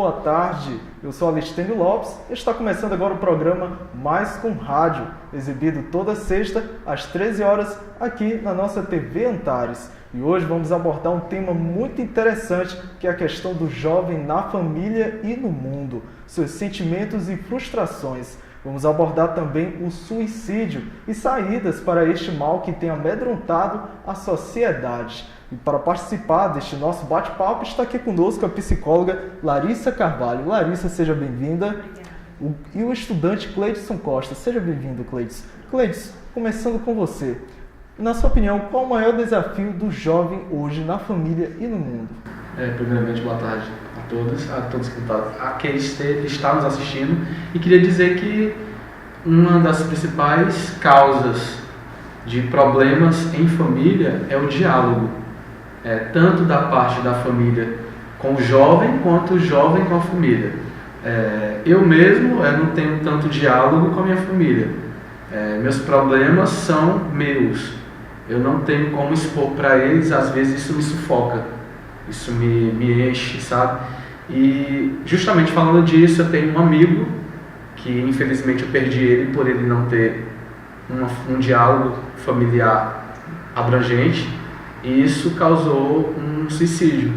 boa tarde. Eu sou Alistênio Lopes e está começando agora o programa Mais com Rádio, exibido toda sexta às 13 horas aqui na nossa TV Antares. E hoje vamos abordar um tema muito interessante, que é a questão do jovem na família e no mundo, seus sentimentos e frustrações. Vamos abordar também o suicídio e saídas para este mal que tem amedrontado a sociedade. E para participar deste nosso bate-papo, está aqui conosco a psicóloga Larissa Carvalho. Larissa, seja bem-vinda. E o estudante Cleidson Costa. Seja bem-vindo, Cleidson. Cleidson, começando com você. Na sua opinião, qual o maior desafio do jovem hoje na família e no mundo? Primeiramente, boa tarde a todos que estão nos assistindo. E queria dizer que uma das principais causas de problemas em família é o diálogo. Tanto da parte da família com o jovem, quanto o jovem com a família. Eu mesmo não tenho tanto diálogo com a minha família. Meus problemas são meus. Eu não tenho como expor para eles, às vezes isso me sufoca, isso me enche, sabe? E justamente falando disso, eu tenho um amigo que infelizmente eu perdi ele por ele não ter um diálogo familiar abrangente, e isso causou um suicídio.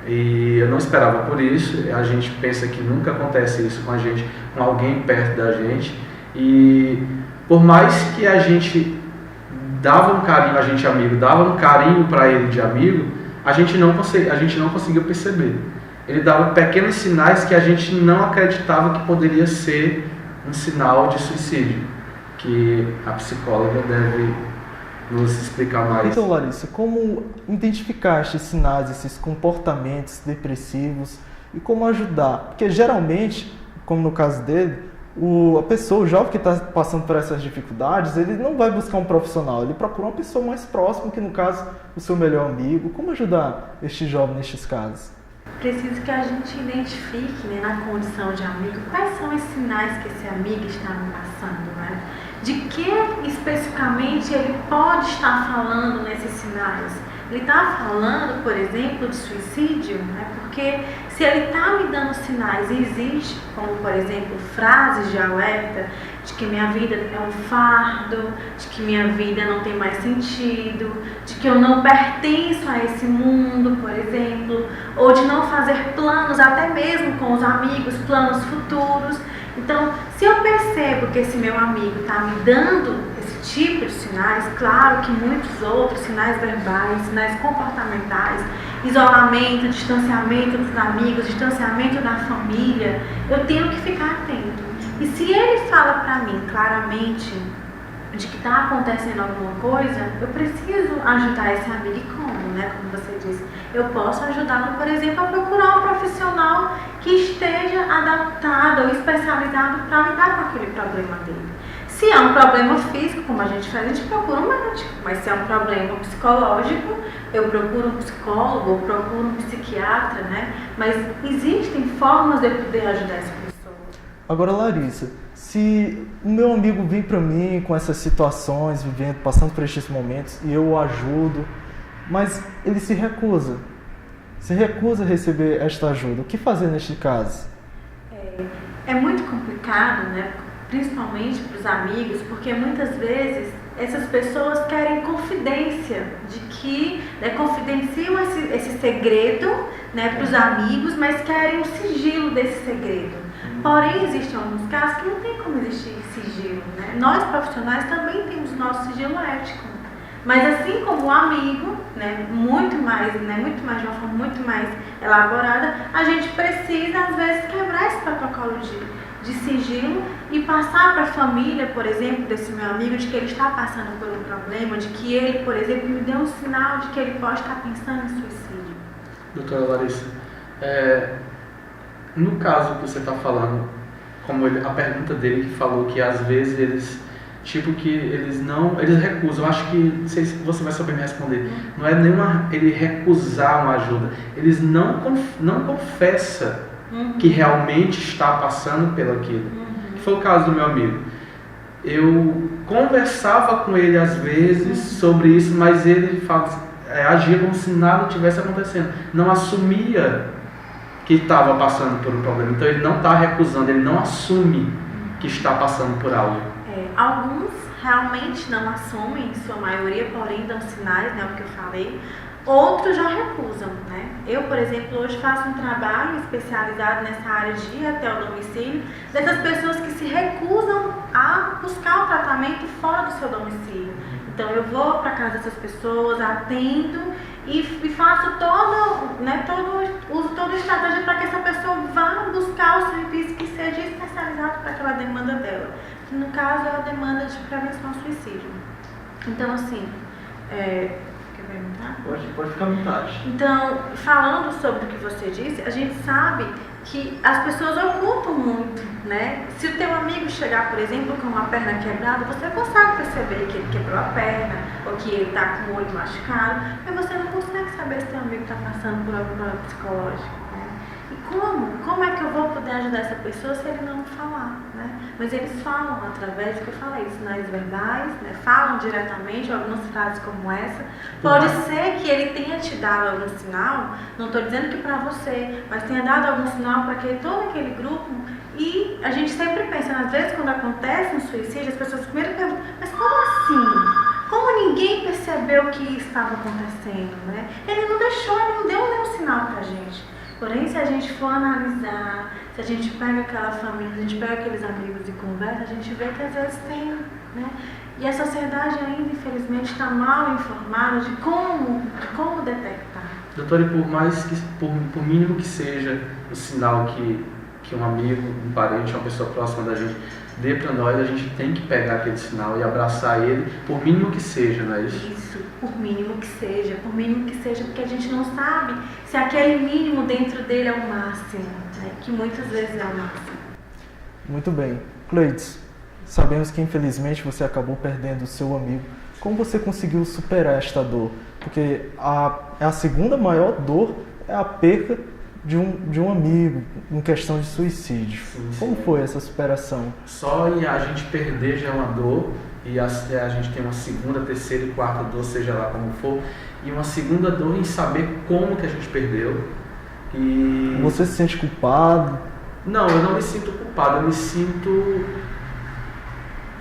E eu não esperava por isso. A gente pensa que nunca acontece isso com a gente, com alguém perto da gente, e por mais que a gente dava um carinho, a gente amigo, dava um carinho para ele de amigo, a gente não conseguiu perceber. Ele dava pequenos sinais que a gente não acreditava que poderia ser um sinal de suicídio, que a psicóloga deve nos explicar mais. Então, Larissa, como identificar esses sinais, esses comportamentos depressivos e como ajudar? Porque geralmente, como no caso dele, o jovem que está passando por essas dificuldades, ele não vai buscar um profissional, ele procura uma pessoa mais próxima, que no caso, o seu melhor amigo. Como ajudar este jovem nestes casos? Preciso que a gente identifique, na condição de amigo, quais são os sinais que esse amigo está me passando, né? De que especificamente ele pode estar falando nesses sinais? Ele está falando, por exemplo, de suicídio, né? Porque se ele está me dando sinais e existe, como por exemplo, frases de alerta de que minha vida é um fardo, de que minha vida não tem mais sentido, de que eu não pertenço a esse mundo, por exemplo, ou de não fazer planos, até mesmo com os amigos, planos futuros. Então, se eu percebo que esse meu amigo está me dando esse tipo de sinais, claro que muitos outros, sinais verbais, sinais comportamentais, isolamento, distanciamento dos amigos, distanciamento da família, eu tenho que ficar atento. E se ele fala para mim claramente de que está acontecendo alguma coisa, eu preciso ajudar esse amigo. E como, Como você disse, eu posso ajudá-lo, por exemplo, a procurar um profissional que esteja adaptado ou especializado para lidar com aquele problema dele. Se é um problema físico, como a gente faz, a gente procura um médico. Mas se é um problema psicológico, eu procuro um psicólogo ou procuro um psiquiatra, Mas existem formas de eu poder ajudar essa pessoa. Agora, Larissa, se o meu amigo vem para mim com essas situações, passando por estes momentos, e eu o ajudo, mas ele se recusa a receber esta ajuda, o que fazer neste caso? É muito complicado, Principalmente para os amigos, porque muitas vezes essas pessoas querem confidência, de que confidenciam esse segredo para os amigos, mas querem o sigilo desse segredo. Porém, existem alguns casos que não tem como existir sigilo. Nós profissionais também temos nosso sigilo ético, mas assim como o amigo, muito mais de uma forma muito mais elaborada, a gente precisa às vezes quebrar esse protocolo de sigilo e passar para a família, por exemplo, desse meu amigo, de que ele está passando por um problema, de que ele, por exemplo, me deu um sinal de que ele pode estar pensando em suicídio. Doutora Larissa, no caso que você está falando, a pergunta dele que falou que às vezes eles recusam, acho que, não sei se você vai saber me responder, não é ele recusar uma ajuda, eles não confessam que realmente está passando pelo aquilo, que foi o caso do meu amigo. Eu conversava com ele às vezes sobre isso, mas ele agia como se nada tivesse acontecendo, não assumia que estava passando por um problema. Então ele não está recusando, ele não assume que está passando por algo. Alguns realmente não assumem, em sua maioria, porém dão sinais, né, o que eu falei. Outros já recusam, né? Eu, por exemplo, hoje faço um trabalho especializado nessa área de ir até o domicílio dessas pessoas que se recusam a buscar o tratamento fora do seu domicílio. Então eu vou para casa dessas pessoas, atendo e faço uso toda a estratégia para que essa pessoa vá buscar o serviço que seja especializado para aquela demanda dela. Que no caso é a demanda de prevenção ao suicídio. Então assim, Pode ficar à vontade. Então, falando sobre o que você disse, a gente sabe que as pessoas ocultam muito, né? Se o teu amigo chegar, por exemplo, com uma perna quebrada, você consegue perceber que ele quebrou a perna ou que ele está com o olho machucado, mas você não consegue saber se teu amigo está passando por algum problema psicológico, né? E como é que eu vou poder ajudar essa pessoa se ele não falar, né? Mas eles falam através do que eu falei, sinais verbais, né? Falam diretamente, algumas frases como essa. Pode ser que ele tenha te dado algum sinal, não estou dizendo que para você, mas tenha dado algum sinal para todo aquele grupo. E a gente sempre pensa, às vezes quando acontece um suicídio, as pessoas primeiro perguntam, mas como assim? Como ninguém percebeu o que estava acontecendo, né? Ele não deu nenhum sinal para a gente. Porém, se a gente for analisar, se a gente pega aquela família, se a gente pega aqueles amigos e conversa, a gente vê que às vezes tem, né? E a sociedade ainda, infelizmente, está mal informada de como detectar. Doutora, e por mínimo que seja o sinal que um amigo, um parente, uma pessoa próxima da gente dê para nós, a gente tem que pegar aquele sinal e abraçar ele, por mínimo que seja, não é isso? Isso, por mínimo que seja, porque a gente não sabe se aquele mínimo dentro dele é o máximo, né? Que muitas vezes é o máximo. Muito bem. Cleides, sabemos que infelizmente você acabou perdendo o seu amigo. Como você conseguiu superar esta dor? Porque a segunda maior dor é a perca de um amigo em questão de suicídio. Sim. Como foi essa superação? Só em a gente perder já é uma dor, e a gente tem uma segunda, terceira e quarta dor, seja lá como for, e uma segunda dor em saber como que a gente perdeu. E você se sente culpado? Não, eu não me sinto culpado, eu me sinto...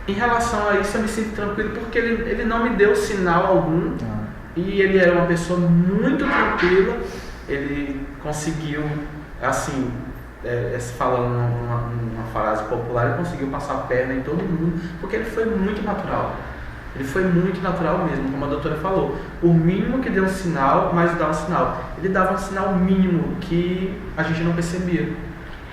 Em relação a isso, eu me sinto tranquilo, porque ele não me deu sinal algum, e ele era uma pessoa muito tranquila. Ele conseguiu, assim, falando uma frase popular, ele conseguiu passar a perna em todo mundo, porque ele foi muito natural. Ele foi muito natural mesmo, como a doutora falou. O mínimo que deu um sinal, mas dá um sinal. Ele dava um sinal mínimo que a gente não percebia.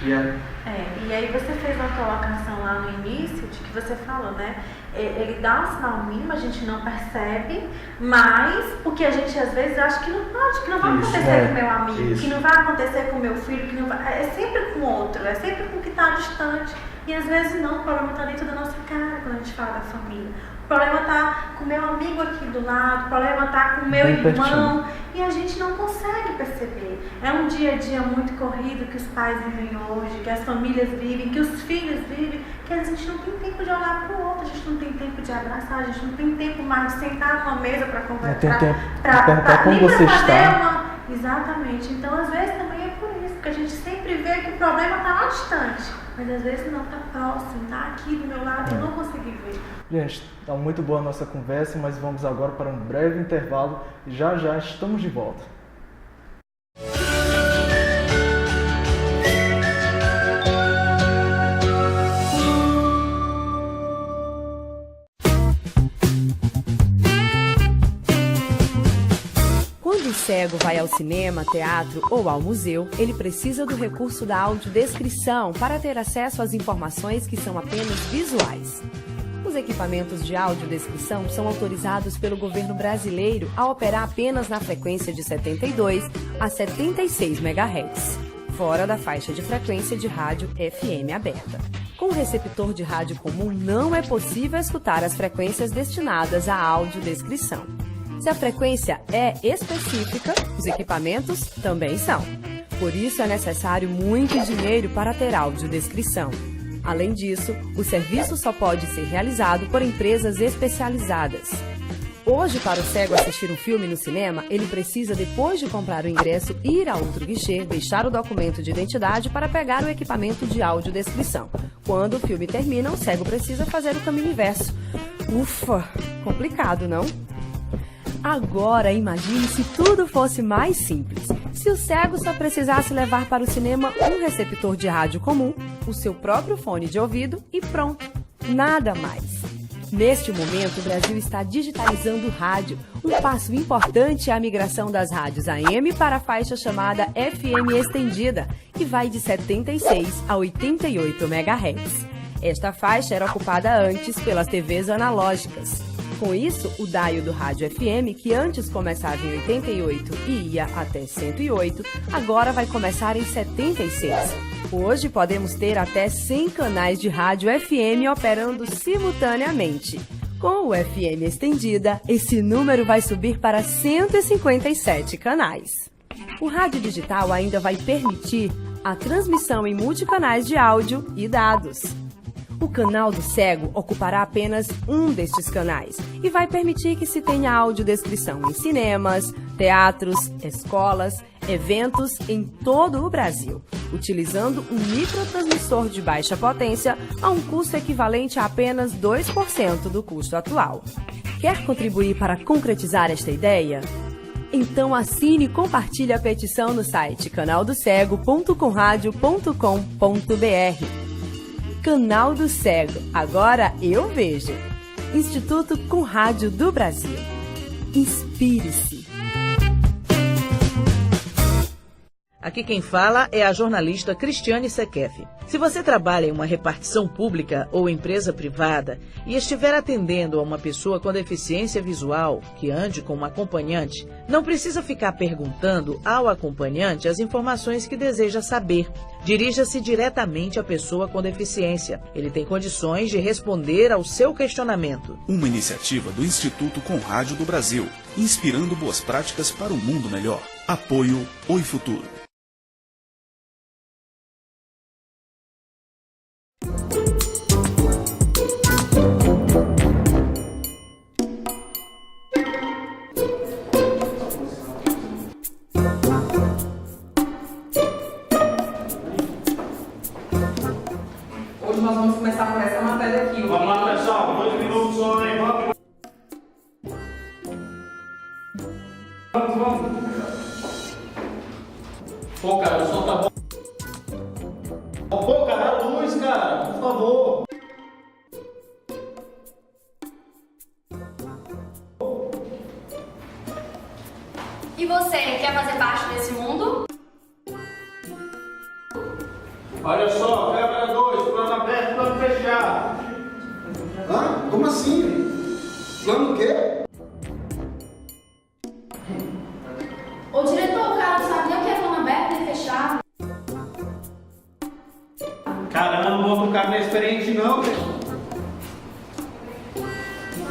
E aí você fez uma colocação lá no início de que você falou, né? Ele dá um sinal mínimo, a gente não percebe, mas porque a gente às vezes acha que não pode, que não vai acontecer com o meu amigo, que não vai acontecer com o meu filho, que não vai, é sempre com o outro, é sempre com o que está distante. E às vezes não, o problema está dentro da nossa cara quando a gente fala da família. O problema está com o meu amigo aqui do lado, o problema está com o meu irmão, e a gente não consegue perceber. É um dia a dia muito corrido que os pais vivem hoje, que as famílias vivem, que os filhos vivem, que a gente não tem tempo de olhar para o outro, a gente não tem tempo de abraçar, a gente não tem tempo mais de sentar numa mesa para conversar. Não tem tempo de perguntar como você está. Exatamente. Então, às vezes também é por isso, porque a gente sempre vê que o problema está lá distante, mas às vezes não, está próximo, está aqui do meu lado, eu não consegui ver. Gente, está muito boa a nossa conversa, mas vamos agora para um breve intervalo e já estamos de volta. Quando o cego vai ao cinema, teatro ou ao museu, ele precisa do recurso da audiodescrição para ter acesso às informações que são apenas visuais. Os equipamentos de audiodescrição são autorizados pelo governo brasileiro a operar apenas na frequência de 72 a 76 MHz, fora da faixa de frequência de rádio FM aberta. Com o receptor de rádio comum não é possível escutar as frequências destinadas à audiodescrição. Se a frequência é específica, os equipamentos também são. Por isso é necessário muito dinheiro para ter audiodescrição. Além disso, o serviço só pode ser realizado por empresas especializadas. Hoje, para o cego assistir um filme no cinema, ele precisa, depois de comprar o ingresso, ir a outro guichê, deixar o documento de identidade para pegar o equipamento de audiodescrição. Quando o filme termina, o cego precisa fazer o caminho inverso. Ufa, complicado, não? Agora, imagine se tudo fosse mais simples. Se o cego só precisasse levar para o cinema um receptor de rádio comum, o seu próprio fone de ouvido e pronto. Nada mais. Neste momento, o Brasil está digitalizando o rádio. Um passo importante é a migração das rádios AM para a faixa chamada FM estendida, que vai de 76 a 88 MHz. Esta faixa era ocupada antes pelas TVs analógicas. Com isso, o dial do rádio FM, que antes começava em 88 e ia até 108, agora vai começar em 76. Hoje podemos ter até 100 canais de rádio FM operando simultaneamente. Com o FM estendida, esse número vai subir para 157 canais. O rádio digital ainda vai permitir a transmissão em multicanais de áudio e dados. O canal do cego ocupará apenas um destes canais e vai permitir que se tenha audiodescrição em cinemas, teatros, escolas, eventos em todo o Brasil, utilizando um microtransmissor de baixa potência a um custo equivalente a apenas 2% do custo atual. Quer contribuir para concretizar esta ideia? Então assine e compartilhe a petição no site canaldocego.comradio.com.br. Canal do Cego, agora eu vejo. Instituto Com Rádio do Brasil. Inspire-se. Aqui quem fala é a jornalista Cristiane Sequefe. Se você trabalha em uma repartição pública ou empresa privada e estiver atendendo a uma pessoa com deficiência visual que ande com uma acompanhante, não precisa ficar perguntando ao acompanhante as informações que deseja saber. Dirija-se diretamente à pessoa com deficiência. Ele tem condições de responder ao seu questionamento. Uma iniciativa do Instituto Com Rádio do Brasil, inspirando boas práticas para um mundo melhor. Apoio Oi Futuro. Hoje nós vamos começar por essa matéria aqui. Vamos lá, pessoal. 2 minutos só, hein? Vamos. Pô, cara, o som tá bom. Pô, cara, a luz, cara, por favor. E você, quer fazer parte desse mundo? Olha só, câmera 2, plano aberto, plano fechado. Hã? Como assim? Plano o quê? Ô diretor, o cara não sabe nem o que é plano aberto nem fechado. Caramba, outro cara não é experiente não, velho.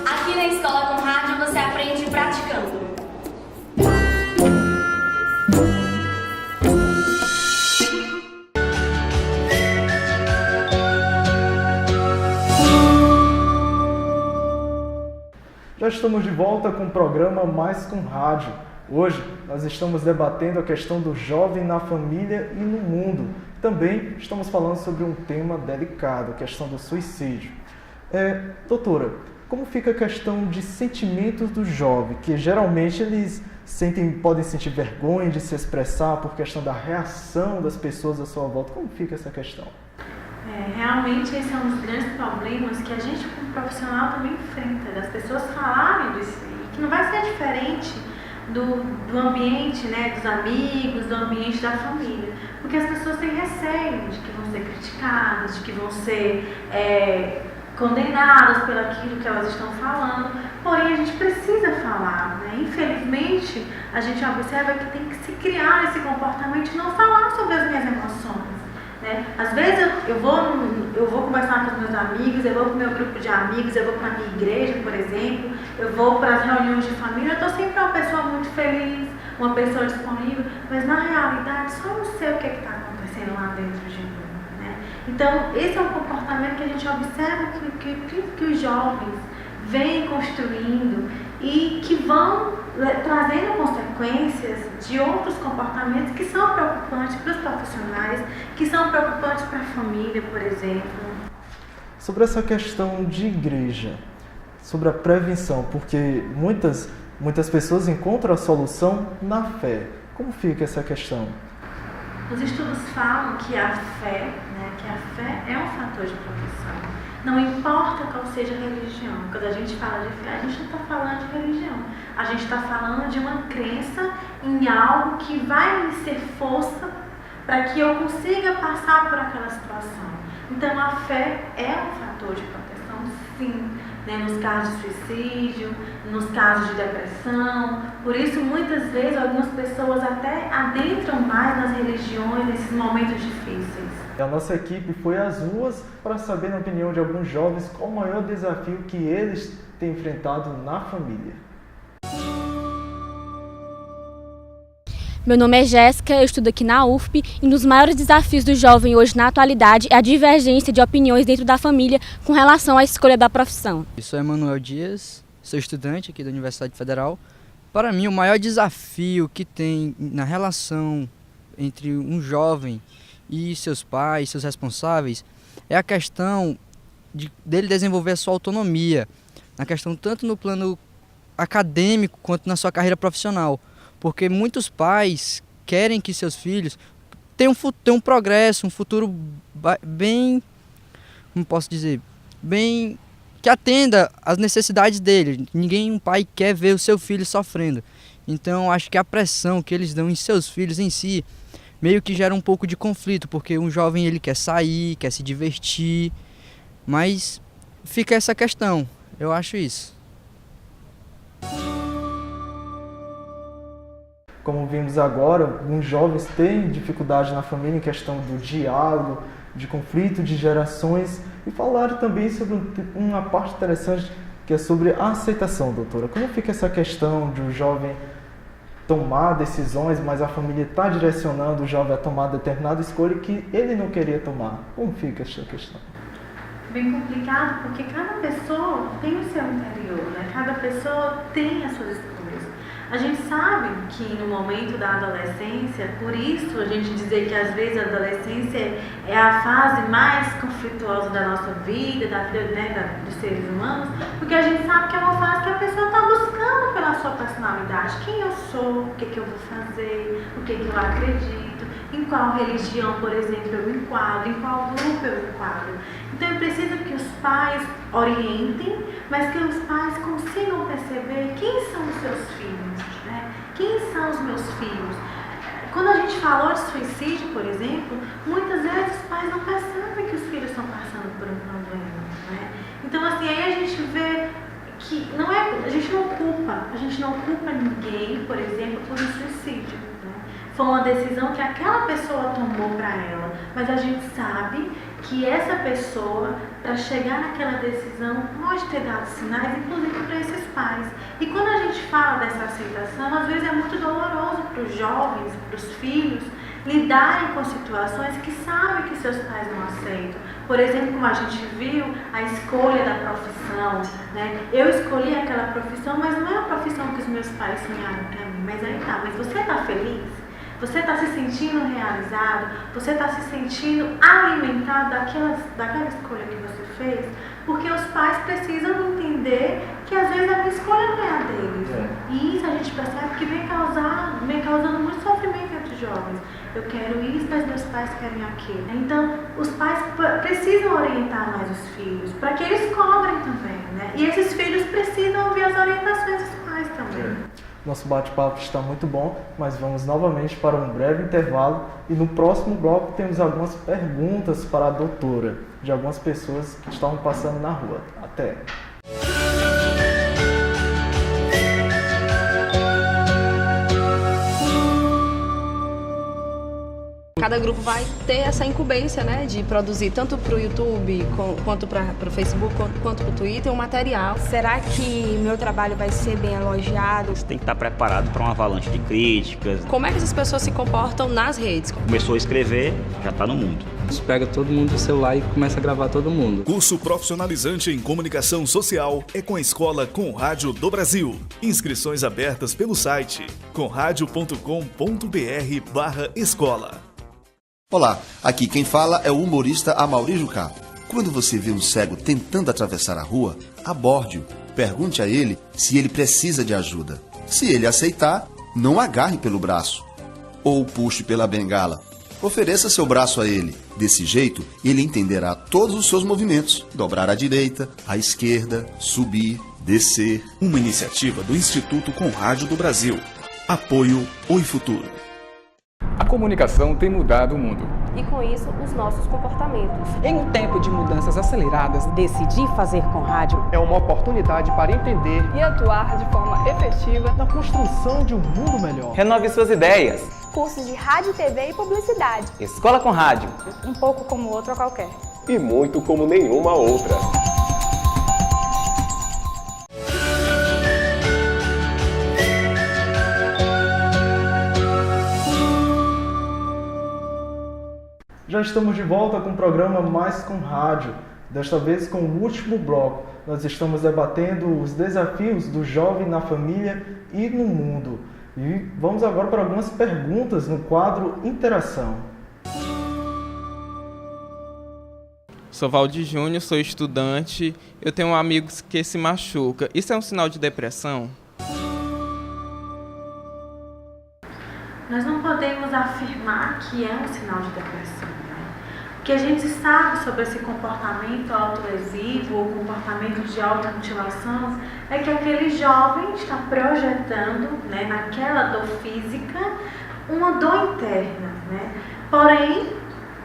Aqui na Escola Com Rádio você aprende praticando. Já estamos de volta com o programa Mais com Rádio. Hoje nós estamos debatendo a questão do jovem na família e no mundo. Também estamos falando sobre um tema delicado, a questão do suicídio. Doutora, como fica a questão de sentimentos do jovem, que geralmente eles podem sentir vergonha de se expressar por questão da reação das pessoas à sua volta? Como fica essa questão? Realmente esse é um dos grandes problemas que a gente como profissional também enfrenta, das pessoas falarem disso, que não vai ser diferente do ambiente, né, dos amigos, do ambiente da família, porque as pessoas têm receio de que vão ser criticadas, de que vão ser condenadas pelo aquilo que elas estão falando, porém a gente precisa falar, né? Infelizmente a gente observa que tem que se criar esse comportamento de não falar sobre as minhas emoções. Às vezes eu vou conversar com os meus amigos, eu vou para o meu grupo de amigos, eu vou para a minha igreja, por exemplo, eu vou para as reuniões de família, eu estou sempre uma pessoa muito feliz, uma pessoa disponível, mas na realidade só não sei o que está acontecendo lá dentro de mim. Então esse é um comportamento que a gente observa que os jovens vêm construindo e que vão trazendo consequências de outros comportamentos que são preocupantes para os profissionais, que são preocupantes para a família, por exemplo. Sobre essa questão de igreja, sobre a prevenção, porque muitas pessoas encontram a solução na fé. Como fica essa questão? Os estudos falam que a fé é um fator de proteção. Não importa qual seja a religião. Quando a gente fala de fé, a gente não está falando de religião. A gente está falando de uma crença em algo que vai me ser força para que eu consiga passar por aquela situação. Então, a fé é um fator de proteção, sim. Nos casos de suicídio, nos casos de depressão. Por isso, muitas vezes, algumas pessoas até adentram mais nas religiões nesses momentos difíceis. A nossa equipe foi às ruas para saber, na opinião de alguns jovens, qual o maior desafio que eles têm enfrentado na família. Meu nome é Jéssica, eu estudo aqui na UFP e um dos maiores desafios do jovem hoje na atualidade é a divergência de opiniões dentro da família com relação à escolha da profissão. Eu sou Emanuel Dias, sou estudante aqui da Universidade Federal. Para mim, o maior desafio que tem na relação entre um jovem e seus pais, seus responsáveis, é a questão dele desenvolver a sua autonomia, na questão tanto no plano acadêmico quanto na sua carreira profissional. Porque muitos pais querem que seus filhos tenham um progresso, um futuro bem, como posso dizer, bem que atenda às necessidades dele. Um pai quer ver o seu filho sofrendo. Então, acho que a pressão que eles dão em seus filhos em si meio que gera um pouco de conflito, porque um jovem ele quer sair, quer se divertir, mas fica essa questão. Eu acho isso. Como vimos agora, alguns jovens têm dificuldade na família em questão do diálogo, de conflito de gerações, e falaram também sobre uma parte interessante que é sobre a aceitação, doutora. Como fica essa questão de o jovem tomar decisões, mas a família está direcionando o jovem a tomar determinada escolha que ele não queria tomar? Como fica essa questão? Bem complicado, porque cada pessoa tem o seu interior, né? Cada pessoa tem as suas escolhas. A gente sabe que no momento da adolescência, por isso a gente dizer que às vezes a adolescência é a fase mais conflituosa da nossa vida, da vida, né, dos seres humanos, porque a gente sabe que é uma fase que a pessoa está buscando pela sua personalidade. Quem eu sou, o que eu vou fazer, o que eu acredito, em qual religião, por exemplo, eu me enquadro, em qual grupo eu me enquadro. Então é preciso que os pais orientem, mas que os pais consigam perceber quem são os seus filhos, né? Quem são os meus filhos? Quando a gente falou de suicídio, por exemplo, muitas vezes os pais não percebem que os filhos estão passando por um problema, né? Então, assim, aí a gente vê que a gente não culpa ninguém, por exemplo, por um suicídio, né? Foi uma decisão que aquela pessoa tomou para ela, mas a gente sabe que essa pessoa, para chegar naquela decisão, pode ter dado sinais, inclusive para esses pais. E quando a gente fala dessa aceitação, às vezes é muito doloroso para os jovens, para os filhos, lidarem com situações que sabem que seus pais não aceitam. Por exemplo, como a gente viu, a escolha da profissão, né? Eu escolhi aquela profissão, mas não é a profissão que os meus pais sonharam para mim. Mas aí tá, mas você está feliz? Você está se sentindo realizado? Você está se sentindo alimentado daquela escolha que você fez? Porque os pais precisam entender que às vezes a minha escolha não é a deles. E isso a gente percebe que vem causando muito sofrimento entre os jovens. Eu quero isso, mas meus pais querem aquilo. Então, os pais precisam orientar mais os filhos, para que eles cobrem também, né? E esses filhos precisam ouvir as orientações dos pais também. Nosso bate-papo está muito bom, mas vamos novamente para um breve intervalo e no próximo bloco temos algumas perguntas para a doutora, de algumas pessoas que estavam passando na rua. Até! Cada grupo vai ter essa incumbência, né, de produzir tanto para o YouTube, quanto para o Facebook, quanto para o Twitter, um material. Será que meu trabalho vai ser bem elogiado? Você tem que estar preparado para uma avalanche de críticas. Como é que essas pessoas se comportam nas redes? Começou a escrever, já está no mundo. Você pega todo mundo do celular e começa a gravar todo mundo. Curso profissionalizante em comunicação social é com a Escola Conrádio do Brasil. Inscrições abertas pelo site conradio.com.br/escola. Olá, aqui quem fala é o humorista Amaury Jucá. Quando você vê um cego tentando atravessar a rua, aborde-o. Pergunte a ele se ele precisa de ajuda. Se ele aceitar, não agarre pelo braço ou puxe pela bengala. Ofereça seu braço a ele. Desse jeito, ele entenderá todos os seus movimentos. Dobrar à direita, à esquerda, subir, descer. Uma iniciativa do Instituto Conrádio do Brasil. Apoio Oi Futuro. A comunicação tem mudado o mundo. E com isso, os nossos comportamentos. Em um tempo de mudanças aceleradas, decidir fazer com rádio é uma oportunidade para entender e atuar de forma efetiva na construção de um mundo melhor. Renove suas ideias. Cursos de rádio, TV e publicidade. Escola com Rádio. Um pouco como outra qualquer. E muito como nenhuma outra. Já estamos de volta com o programa Mais com Rádio. Desta vez com o último bloco. Nós estamos debatendo os desafios do jovem na família e no mundo. E vamos agora para algumas perguntas no quadro Interação. Sou Valdir Júnior, sou estudante. Eu tenho um amigo que se machuca. Isso é um sinal de depressão? Nós não podemos afirmar que é um sinal de depressão. O que a gente sabe sobre esse comportamento autolesivo ou comportamento de automutilação é que aquele jovem está projetando, né, naquela dor física, uma dor interna. Né? Porém,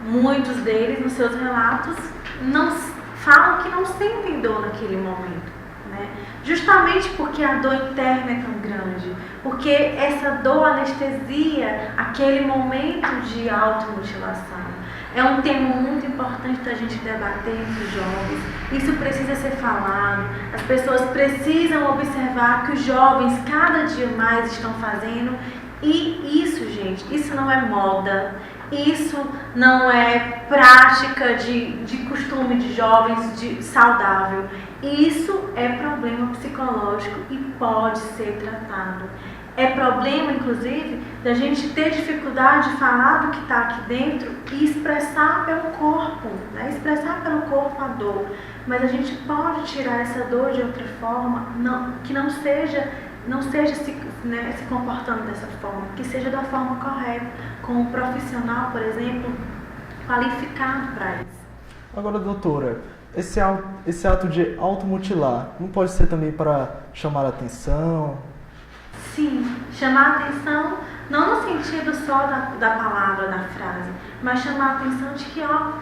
muitos deles, nos seus relatos, não falam que não sentem dor naquele momento. Né? Justamente porque a dor interna é tão grande, porque essa dor anestesia aquele momento de automutilação. É um tema muito importante da gente debater entre os jovens. Isso precisa ser falado. As pessoas precisam observar que os jovens cada dia mais estão fazendo. E isso, gente, isso não é moda. Isso não é prática de costume de jovens saudável. Isso é problema psicológico e pode ser tratado. É problema, inclusive, da gente ter dificuldade de falar do que está aqui dentro e expressar pelo corpo, né? Expressar pelo corpo a dor. Mas a gente pode tirar essa dor de outra forma, que não seja se comportando dessa forma, que seja da forma correta, com um profissional, por exemplo, qualificado para isso. Agora, doutora, esse ato de automutilar não pode ser também para chamar a atenção? Sim, chamar a atenção não no sentido só da palavra, da frase, mas chamar a atenção de que está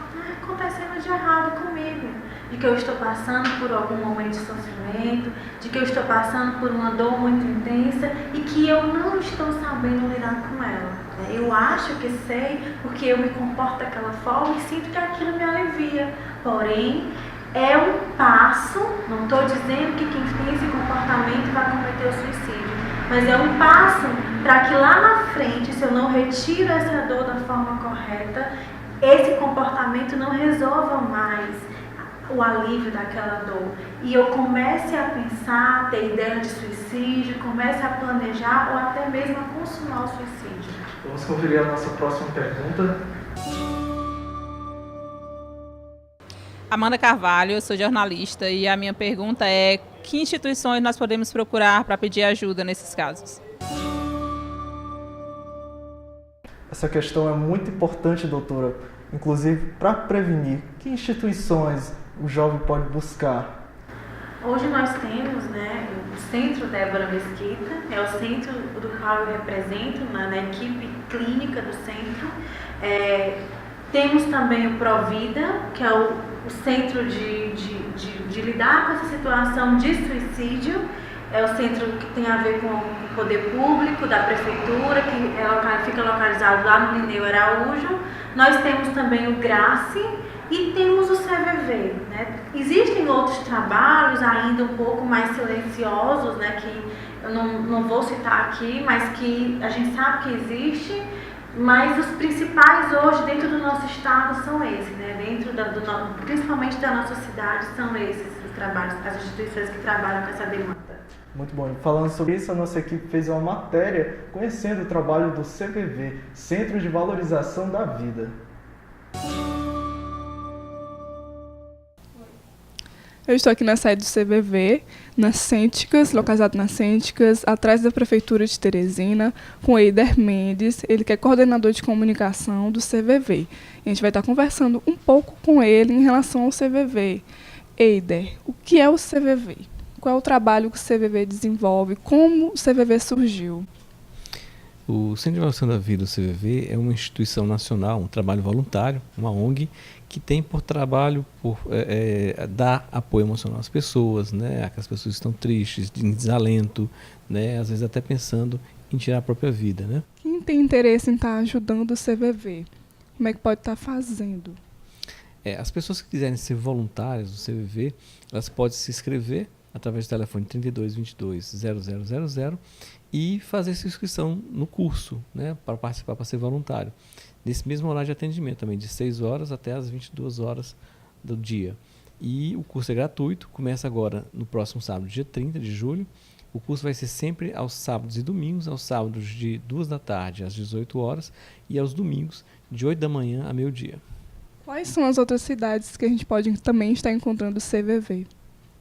acontecendo de errado comigo, de que eu estou passando por algum momento de sofrimento, de que eu estou passando por uma dor muito intensa e que eu não estou sabendo lidar com ela. Eu acho que sei porque eu me comporto daquela forma e sinto que aquilo me alivia, porém é um passo, não estou dizendo que quem tem esse comportamento vai cometer o suicídio, mas é um passo para que lá na frente, se eu não retiro essa dor da forma correta, esse comportamento não resolva mais o alívio daquela dor. E eu comece a pensar, ter ideia de suicídio, comece a planejar ou até mesmo a consumar o suicídio. Vamos conferir a nossa próxima pergunta. Amanda Carvalho, eu sou jornalista e a minha pergunta é: que instituições nós podemos procurar para pedir ajuda nesses casos? Essa questão é muito importante, doutora. Inclusive, para prevenir, que instituições o jovem pode buscar? Hoje nós temos, né, o Centro Débora Mesquita, é o centro do qual eu represento, na equipe clínica do centro. Temos também o Provida, que é o centro de lidar com essa situação de suicídio. é o centro que tem a ver com o poder público da prefeitura, que fica localizado lá no Linneu Araújo. Nós temos também o GRACE e temos o CVV, né? Existem outros trabalhos ainda um pouco mais silenciosos, né, que eu não vou citar aqui, mas que a gente sabe que existe, mas os principais hoje dentro do nosso estado são esses, né? Principalmente da nossa cidade, são esses os trabalhos, as instituições que trabalham com essa demanda. Muito bom. Falando sobre isso, a nossa equipe fez uma matéria conhecendo o trabalho do CVV, Centro de Valorização da Vida. Eu estou aqui na sede do CVV, nas Cênticas, localizado nas Cênticas, atrás da Prefeitura de Teresina, com o Eider Mendes, ele que é coordenador de comunicação do CVV. A gente vai estar conversando um pouco com ele em relação ao CVV. Eider, o que é o CVV? Qual é o trabalho que o CVV desenvolve? Como o CVV surgiu? O Centro de Valorização da Vida, o CVV, é uma instituição nacional, um trabalho voluntário, uma ONG, que tem por trabalho dar apoio emocional às pessoas, né? Aquelas pessoas que estão tristes, de desalento, né? Às vezes até pensando em tirar a própria vida, né? Quem tem interesse em estar ajudando o CVV, como é que pode estar fazendo? As pessoas que quiserem ser voluntárias do CVV, elas podem se inscrever através do telefone 3222-0000 e fazer sua inscrição no curso, né, para participar, para ser voluntário. Nesse mesmo horário de atendimento também, de 6 horas até as 22 horas do dia. E o curso é gratuito, começa agora no próximo sábado, dia 30 de julho. O curso vai ser sempre aos sábados e domingos, aos sábados de 2 da tarde às 18 horas e aos domingos de 8 da manhã a meio-dia. Quais são as outras cidades que a gente pode também estar encontrando o CVV?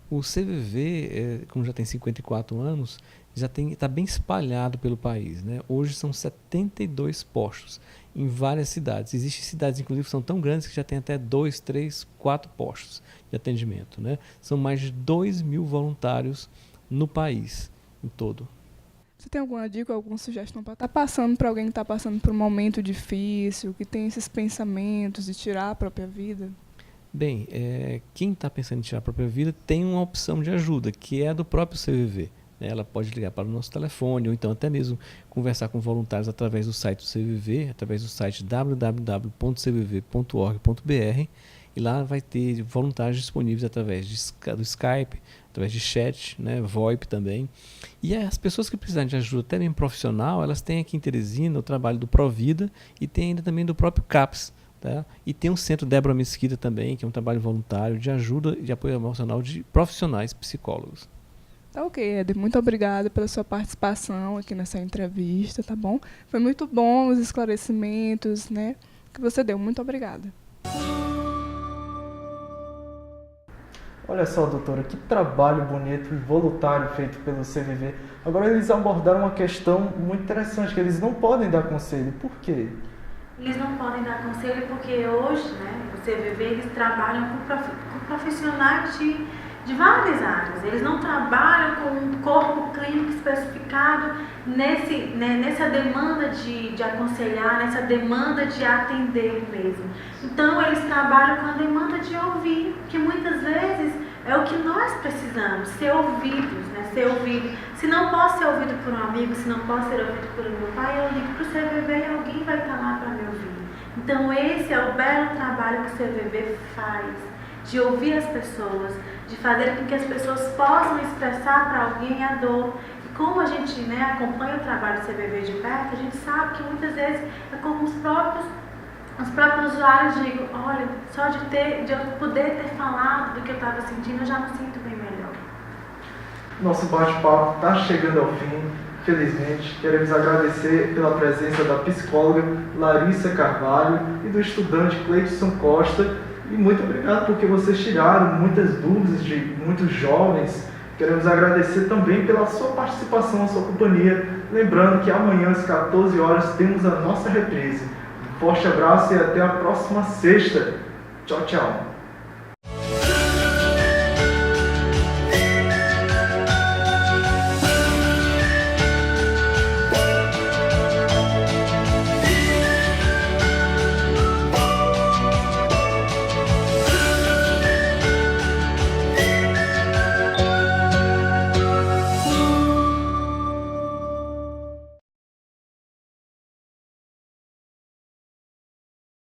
O CVV, como já tem 54 anos, já está bem espalhado pelo país, né? Hoje são 72 postos em várias cidades. Existem cidades, inclusive, que são tão grandes que já tem até 2, 3, 4 postos de atendimento, né? São mais de 2.000 voluntários no país, em todo. Você tem alguma dica, alguma sugestão para estar passando para alguém que está passando por um momento difícil, que tem esses pensamentos de tirar a própria vida? Bem, quem está pensando em tirar a própria vida tem uma opção de ajuda, que é a do próprio CVV. Ela pode ligar para o nosso telefone ou então até mesmo conversar com voluntários através do site do CVV, através do site www.cvv.org.br, e lá vai ter voluntários disponíveis através do Skype, através de chat, né, VoIP também. E as pessoas que precisarem de ajuda até mesmo profissional, elas têm aqui em Teresina o trabalho do Provida e tem ainda também do próprio CAPS. Tá? E tem um centro Débora Mesquita também, que é um trabalho voluntário de ajuda e de apoio emocional de profissionais psicólogos. Tá ok, Éder. Muito obrigada pela sua participação aqui nessa entrevista, tá bom? Foi muito bom os esclarecimentos, né, que você deu. Muito obrigada. Olha só, doutora, que trabalho bonito e voluntário feito pelo CVV. Agora eles abordaram uma questão muito interessante, que eles não podem dar conselho. Por quê? Eles não podem dar conselho porque hoje, né, o CVV, eles trabalham com profissionais de várias áreas. Eles não trabalham com um corpo clínico especificado nessa demanda de aconselhar, nessa demanda de atender mesmo. Então, eles trabalham com a demanda de ouvir, que muitas vezes é o que nós precisamos, ser ouvidos, né? Ser ouvido. Se não posso ser ouvido por um amigo, se não posso ser ouvido por meu pai, eu ligo para o CVV e alguém vai estar lá para me ouvir. Então, esse é o belo trabalho que o CVV faz, de ouvir as pessoas, de fazer com que as pessoas possam expressar para alguém a dor. E como a gente, né, acompanha o trabalho do CVV de perto, a gente sabe que muitas vezes é como os próprios usuários digam, olha, só de eu poder ter falado do que eu estava sentindo, eu já me sinto bem melhor. Nosso bate-papo está chegando ao fim. Felizmente, queremos agradecer pela presença da psicóloga Larissa Carvalho e do estudante Cleidson Costa. E muito obrigado porque vocês tiraram muitas dúvidas de muitos jovens. Queremos agradecer também pela sua participação, a sua companhia. Lembrando que amanhã às 14 horas temos a nossa reprise. Um forte abraço e até a próxima sexta. Tchau, tchau.